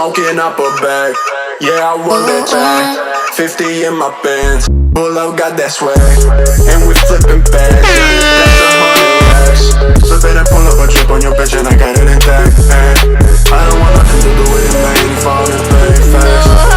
smoking up a bag. Yeah, I want that jack. 50 in my bands. Pull up, got that swag. And we flipping bags. That's 100 racks. Slip it and pull up a drip on your bitch and I got it intact. I don't want nothing to do with it, man. You falling very fast.